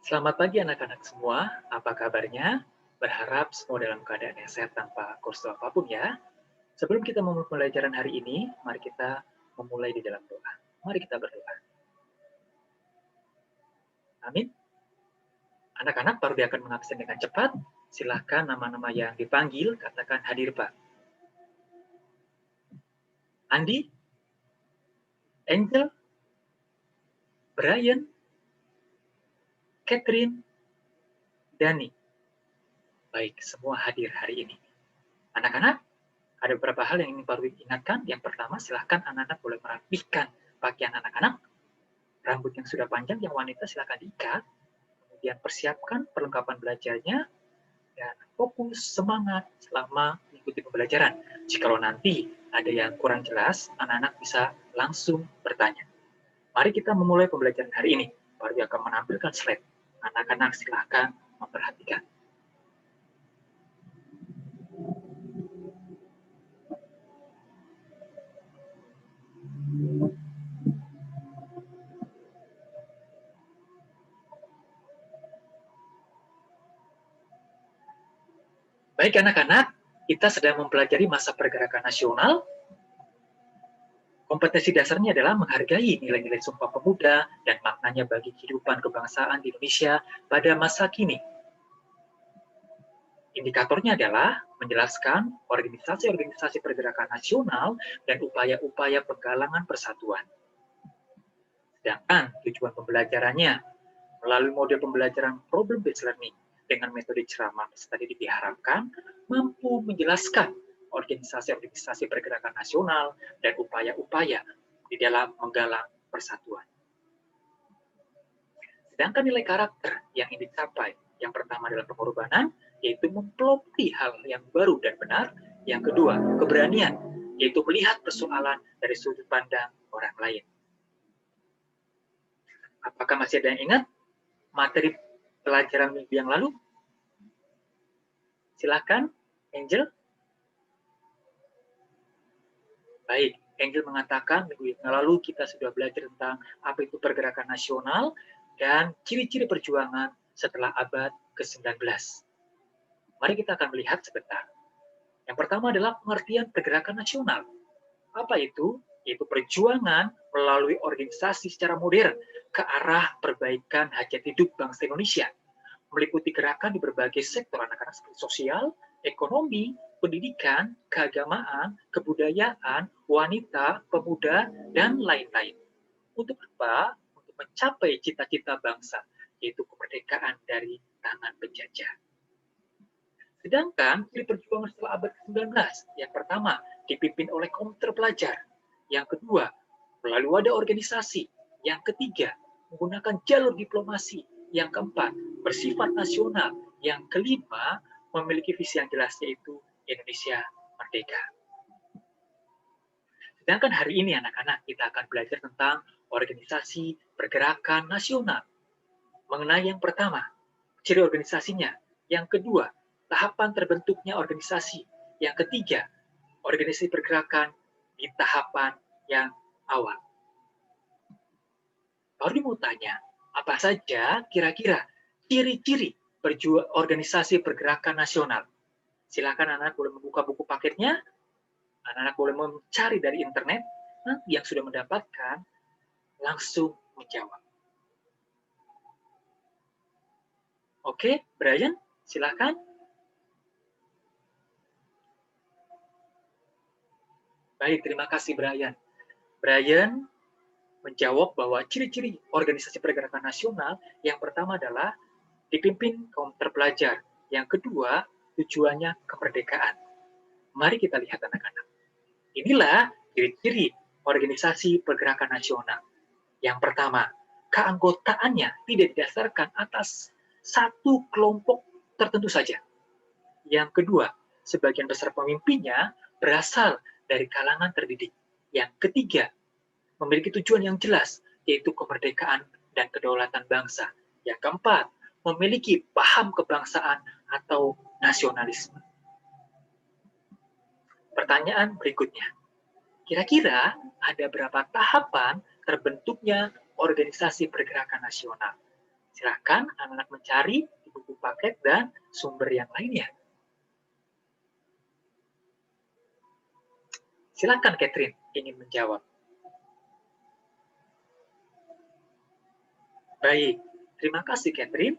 Selamat pagi anak-anak semua, apa kabarnya? Berharap semua dalam keadaan yang sehat tanpa kursus apapun ya. Sebelum kita memulai pembelajaran hari ini, mari kita memulai di dalam doa. Mari kita berdoa. Amin. Anak-anak baru dia akan mengabsen dengan cepat. Silahkan nama-nama yang dipanggil, katakan hadir Pak. Andi, Angel, Brian, Catherine, Dani. Baik, semua hadir hari ini. Anak-anak, ada beberapa hal yang ingin baru diingatkan. Yang pertama, silahkan anak-anak boleh merapikan pakaian anak-anak. Rambut yang sudah panjang, yang wanita silahkan diikat. Kemudian persiapkan perlengkapan belajarnya, dan fokus semangat selama mengikuti pembelajaran. Jikalau nanti ada yang kurang jelas, anak-anak bisa langsung bertanya. Mari kita memulai pembelajaran hari ini. Baru akan menampilkan slide. Anak-anak silahkan memperhatikan. Baik anak-anak, kita sedang mempelajari masa pergerakan nasional. Kompetensi dasarnya adalah menghargai nilai-nilai Sumpah Pemuda dan maknanya bagi kehidupan kebangsaan di Indonesia pada masa kini. Indikatornya adalah menjelaskan organisasi-organisasi pergerakan nasional dan upaya-upaya penggalangan persatuan. Sedangkan tujuan pembelajarannya melalui model pembelajaran problem-based learning dengan metode ceramah peserta didik diharapkan mampu menjelaskan organisasi-organisasi pergerakan nasional dan upaya-upaya di dalam menggalang persatuan. Sedangkan nilai karakter yang ingin dicapai, yang pertama adalah pengorbanan, yaitu mempelopori hal yang baru dan benar. Yang kedua, keberanian, yaitu melihat persoalan dari sudut pandang orang lain. Apakah masih ada yang ingat materi pelajaran minggu yang lalu? Silakan, Angel. Baik, Angel mengatakan minggu yang lalu kita sudah belajar tentang apa itu pergerakan nasional dan ciri-ciri perjuangan setelah abad ke-19. Mari kita akan melihat sebentar. Yang pertama adalah pengertian pergerakan nasional. Apa itu? Yaitu perjuangan melalui organisasi secara modern ke arah perbaikan hajat hidup bangsa Indonesia, meliputi gerakan di berbagai sektor anak-anak seperti sosial, ekonomi, pendidikan, keagamaan, kebudayaan, wanita, pemuda, dan lain-lain. Untuk apa? Untuk mencapai cita-cita bangsa, yaitu kemerdekaan dari tangan penjajah. Sedangkan ciri perjuangan setelah abad ke-19, yang pertama, dipimpin oleh kaum terpelajar. Yang kedua, melalui wadah organisasi. Yang ketiga, menggunakan jalur diplomasi. Yang keempat, bersifat nasional. Yang kelima, memiliki visi yang jelas, yaitu Indonesia Merdeka. Sedangkan hari ini anak-anak kita akan belajar tentang organisasi pergerakan nasional. Mengenai yang pertama, ciri organisasinya. Yang kedua, tahapan terbentuknya organisasi. Yang ketiga, organisasi pergerakan di tahapan yang awal. Baru mau tanya, apa saja kira-kira ciri-ciri organisasi pergerakan nasional? Silakan anak-anak boleh membuka buku paketnya, anak-anak boleh mencari dari internet, nanti yang sudah mendapatkan langsung menjawab. Oke, Brian, silakan. Baik, terima kasih Brian. Brian menjawab bahwa ciri-ciri organisasi pergerakan nasional yang pertama adalah dipimpin kaum terpelajar. Yang kedua, tujuannya kemerdekaan. Mari kita lihat anak-anak. Inilah ciri-ciri organisasi pergerakan nasional. Yang pertama, keanggotaannya tidak didasarkan atas satu kelompok tertentu saja. Yang kedua, sebagian besar pemimpinnya berasal dari kalangan terdidik. Yang ketiga, memiliki tujuan yang jelas, yaitu kemerdekaan dan kedaulatan bangsa. Yang keempat, memiliki paham kebangsaan atau nasionalisme. Pertanyaan berikutnya, kira-kira ada berapa tahapan terbentuknya organisasi pergerakan nasional? Silakan anak-anak mencari di buku paket dan sumber yang lainnya. Silakan Catherine ingin menjawab. Baik, terima kasih Catherine.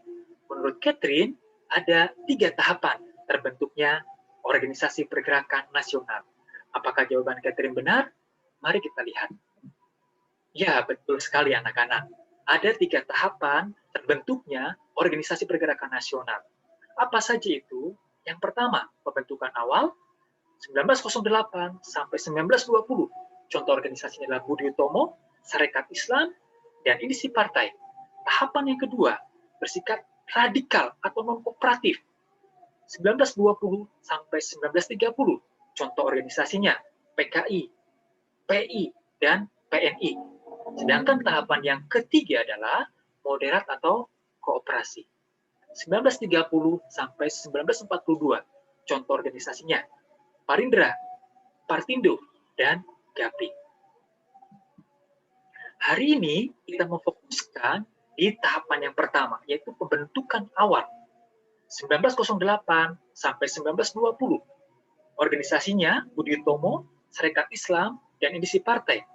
Menurut Catherine, ada 3 tahapan terbentuknya organisasi pergerakan nasional. Apakah jawaban Catherine benar? Mari kita lihat. Ya, betul sekali anak-anak. Ada 3 tahapan terbentuknya organisasi pergerakan nasional. Apa saja itu? Yang pertama, pembentukan awal 1908 sampai 1920. Contoh organisasinya adalah Budi Utomo, Sarekat Islam, dan Inisi Partai. Tahapan yang kedua, bersikap radikal atau non-kooperatif 1920 sampai 1930. Contoh organisasinya PKI, PI, dan PNI. Sedangkan tahapan yang ketiga adalah moderat atau kooperasi 1930 sampai 1942. Contoh organisasinya Parindra, Partindo, dan Gapi. Hari ini kita memfokuskan di tahapan yang pertama, yaitu pembentukan awal 1908 sampai 1920. Organisasinya Budi Utomo, Sarekat Islam, dan Inisi Partai.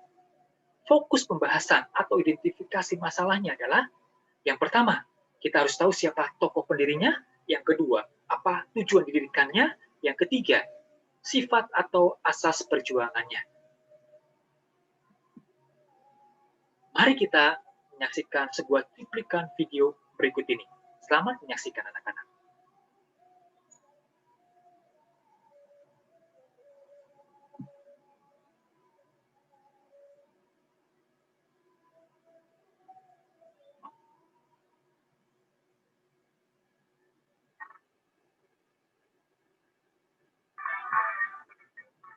Fokus pembahasan atau identifikasi masalahnya adalah yang pertama, kita harus tahu siapa tokoh pendirinya. Yang kedua, apa tujuan didirikannya. Yang ketiga, sifat atau asas perjuangannya. Mari kita menyaksikan sebuah cuplikan video berikut ini. Selamat menyaksikan anak-anak.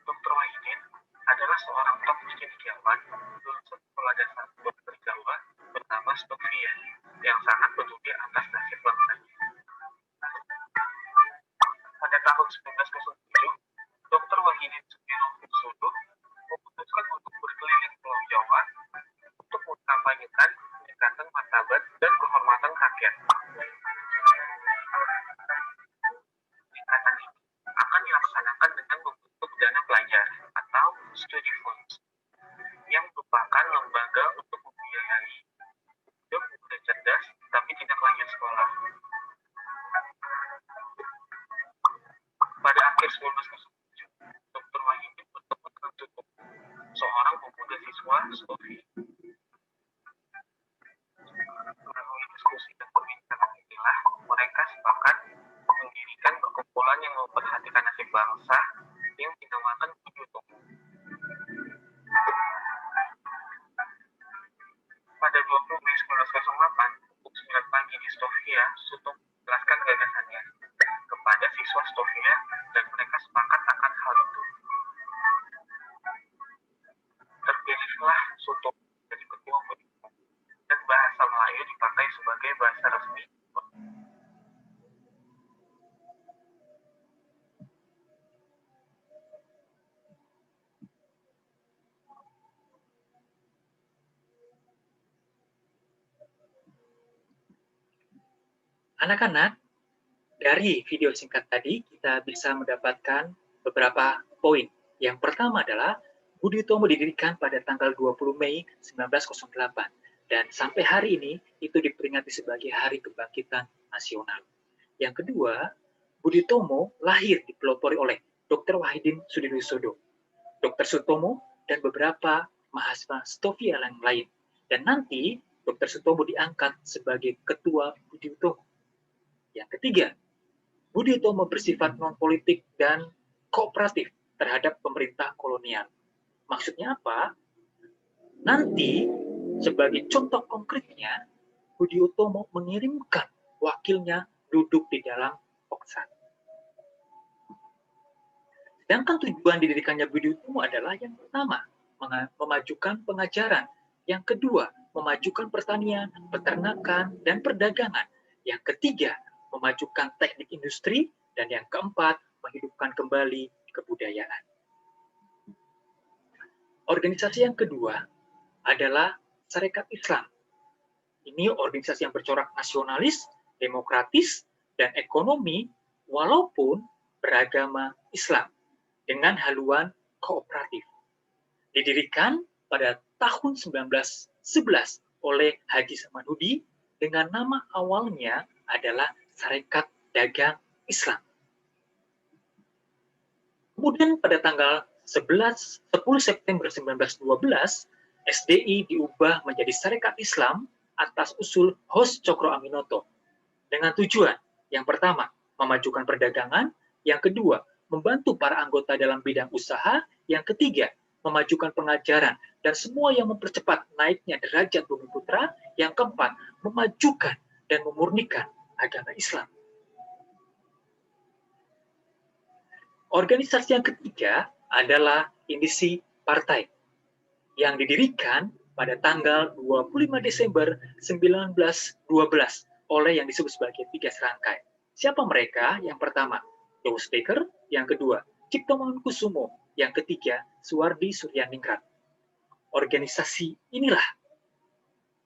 Dr. Wahidin adalah seorang tokoh cendekiawan lulusan sekolah dasar dokter Jawa bernama Stovia yang sangat peduli atas nasib bangsanya. Pada tahun 1907, Dr. Wahidin Sudirohusodo memutuskan untuk berkeliling Pulau Jawa untuk mengkampanyekan peningkatan martabat dan kehormatan rakyat. Peningkatan ini akan dilaksanakan dengan membentuk dana pelajar atau study funds yang merupakan lembaga untuk membiayai hidup muda cerdas tapi tidak lanjut sekolah. Pada akhir 1907, Dr. Wahidin bertemu dengan Tutup, seorang pemuda siswa Stovi. Melalui diskusi dan perbincangan inilah mereka sepakat mendirikan perkumpulan yang memperhatikan nasib bangsa yang dinamakan Budi Utomo. Pada 20 Mei 1908, pukul 9 pagi di Stovia, Sutok menjelaskan gagasannya kepada siswa Stovia dan mereka sepakat akan hal itu. Terpilihlah Sutok jadi ketua Budi Utomo dan bahasa Melayu dipakai sebagai bahasa resmi. Anak-anak, dari video singkat tadi kita bisa mendapatkan beberapa poin. Yang pertama adalah Budi Utomo didirikan pada tanggal 20 Mei 1908 dan sampai hari ini itu diperingati sebagai Hari Kebangkitan Nasional. Yang kedua, Budi Utomo lahir dipelopori oleh Dr. Wahidin Sudirohusodo, Dr. Sutomo, dan beberapa mahasiswa Stovia yang lain. Dan nanti Dr. Sutomo diangkat sebagai Ketua Budi Utomo. Yang ketiga, Budi Utomo bersifat non-politik dan kooperatif terhadap pemerintah kolonial. Maksudnya apa? Nanti, sebagai contoh konkretnya, Budi Utomo mengirimkan wakilnya duduk di dalam Oxford. Sedangkan tujuan didirikannya Budi Utomo adalah yang pertama, memajukan pengajaran. Yang kedua, memajukan pertanian, peternakan, dan perdagangan. Yang ketiga, memajukan teknik industri. Dan yang keempat, menghidupkan kembali kebudayaan. Organisasi yang kedua adalah Sarekat Islam Ini organisasi yang bercorak nasionalis, demokratis, dan ekonomi, walaupun beragama Islam, dengan haluan kooperatif. Didirikan pada tahun 1911 oleh Haji Samanhudi dengan nama awalnya adalah Sarekat Dagang Islam. Kemudian pada tanggal 10 September 1912, SDI diubah menjadi Sarekat Islam atas usul Hos Cokro Aminoto dengan tujuan yang pertama, memajukan perdagangan, yang kedua, membantu para anggota dalam bidang usaha, yang ketiga, memajukan pengajaran dan semua yang mempercepat naiknya derajat bumi putra, yang keempat, memajukan dan memurnikan agama Islam. Organisasi yang ketiga adalah Indisi Partai yang didirikan pada tanggal 25 Desember 1912 oleh yang disebut sebagai 3 serangkai. Siapa mereka? Yang pertama, Joe Baker, yang kedua, Cipto Mangunkusumo, yang ketiga, Suwardi Suryaningrat. Organisasi inilah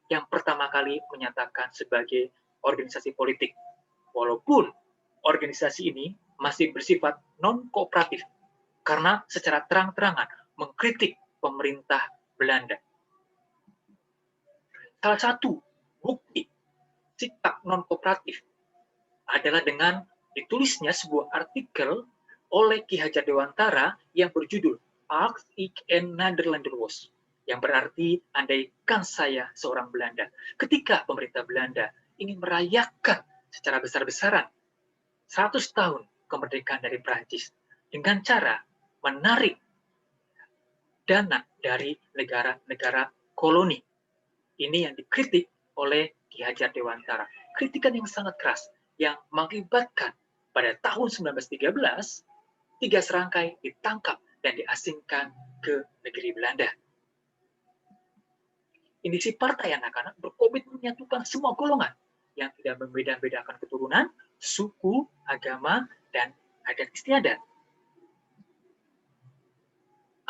yang pertama kali menyatakan sebagai organisasi politik, walaupun organisasi ini masih bersifat non-kooperatif, karena secara terang-terangan mengkritik pemerintah Belanda. Salah satu bukti sikap non-kooperatif adalah dengan ditulisnya sebuah artikel oleh Ki Hajar Dewantara yang berjudul Als ik een Nederlander was, yang berarti andaikan saya seorang Belanda. Ketika pemerintah Belanda ingin merayakan secara besar-besaran 100 tahun kemerdekaan dari Prancis dengan cara menarik dana dari negara-negara koloni. Ini yang dikritik oleh Ki Hajar Dewantara. Kritikan yang sangat keras yang mengakibatkan pada tahun 1913, 3 serangkai ditangkap dan diasingkan ke negeri Belanda. Indisi partai anak-anak berkomitmen menyatukan semua golongan yang tidak membeda-bedakan keturunan, suku, agama, dan adat istiadat.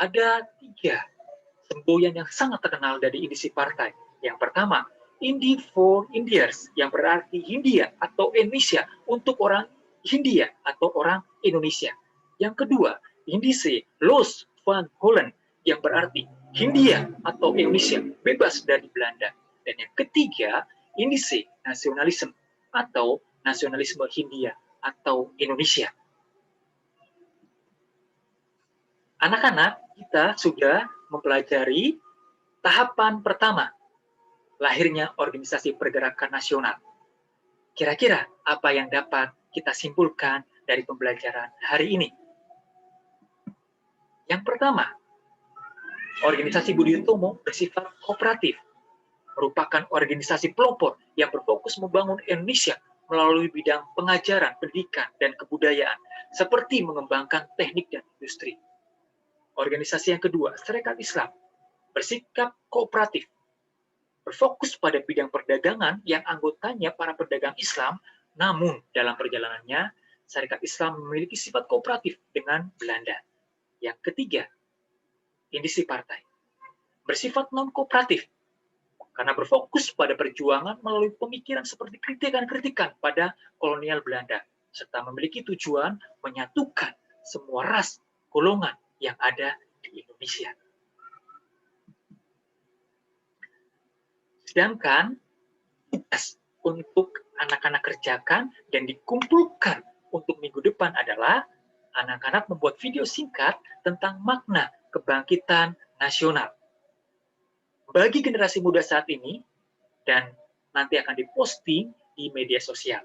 Ada 3 semboyan yang sangat terkenal dari indisi partai. Yang pertama, Indi for Indians, yang berarti Hindia atau Indonesia untuk orang Hindia atau orang Indonesia. Yang kedua, Indisi Los van Holland, yang berarti Hindia atau Indonesia bebas dari Belanda. Dan yang ketiga, Indisi Nasionalisme atau nasionalisme Hindia atau Indonesia. Anak-anak, kita sudah mempelajari tahapan pertama, lahirnya organisasi pergerakan nasional. Kira-kira apa yang dapat kita simpulkan dari pembelajaran hari ini? Yang pertama, organisasi Budi Utomo bersifat kooperatif, merupakan organisasi pelopor yang berfokus membangun Indonesia melalui bidang pengajaran, pendidikan, dan kebudayaan, seperti mengembangkan teknik dan industri. Organisasi yang kedua, Sarekat Islam, bersikap kooperatif, berfokus pada bidang perdagangan yang anggotanya para pedagang Islam, namun dalam perjalanannya, Sarekat Islam memiliki sifat kooperatif dengan Belanda. Yang ketiga, Indisi Partai, bersifat non-kooperatif, karena berfokus pada perjuangan melalui pemikiran seperti kritikan-kritikan pada kolonial Belanda, serta memiliki tujuan menyatukan semua ras, golongan yang ada di Indonesia. Sedangkan tugas untuk anak-anak kerjakan dan dikumpulkan untuk minggu depan adalah anak-anak membuat video singkat tentang makna kebangkitan nasional. Bagi generasi muda saat ini, dan nanti akan diposting di media sosial.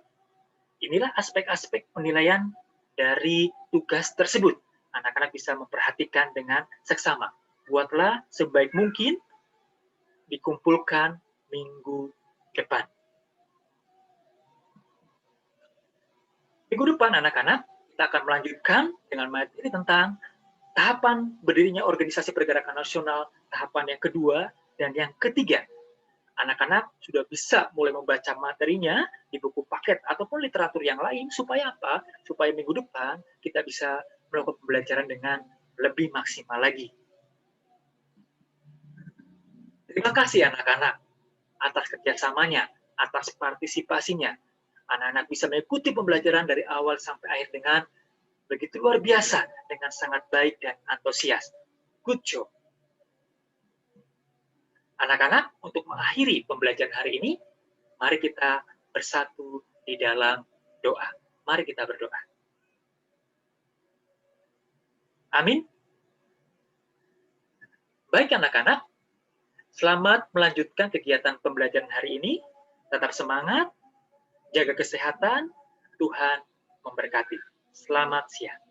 Inilah aspek-aspek penilaian dari tugas tersebut. Anak-anak bisa memperhatikan dengan seksama. Buatlah sebaik mungkin, dikumpulkan minggu depan. Minggu depan anak-anak, kita akan melanjutkan dengan materi tentang tahapan berdirinya organisasi pergerakan nasional, tahapan yang kedua dan yang ketiga. Anak-anak sudah bisa mulai membaca materinya di buku paket ataupun literatur yang lain, supaya apa? Supaya minggu depan kita bisa melakukan pembelajaran dengan lebih maksimal lagi. Terima kasih anak-anak. atas kerjasamanya, atas partisipasinya. Anak-anak bisa mengikuti pembelajaran dari awal sampai akhir dengan begitu luar biasa, dengan sangat baik dan antusias. Good job. Anak-anak, untuk mengakhiri pembelajaran hari ini, mari kita bersatu di dalam doa. Mari kita berdoa. Amin. Baik anak-anak, selamat melanjutkan kegiatan pembelajaran hari ini. Tetap semangat, jaga kesehatan, Tuhan memberkati. Selamat siang.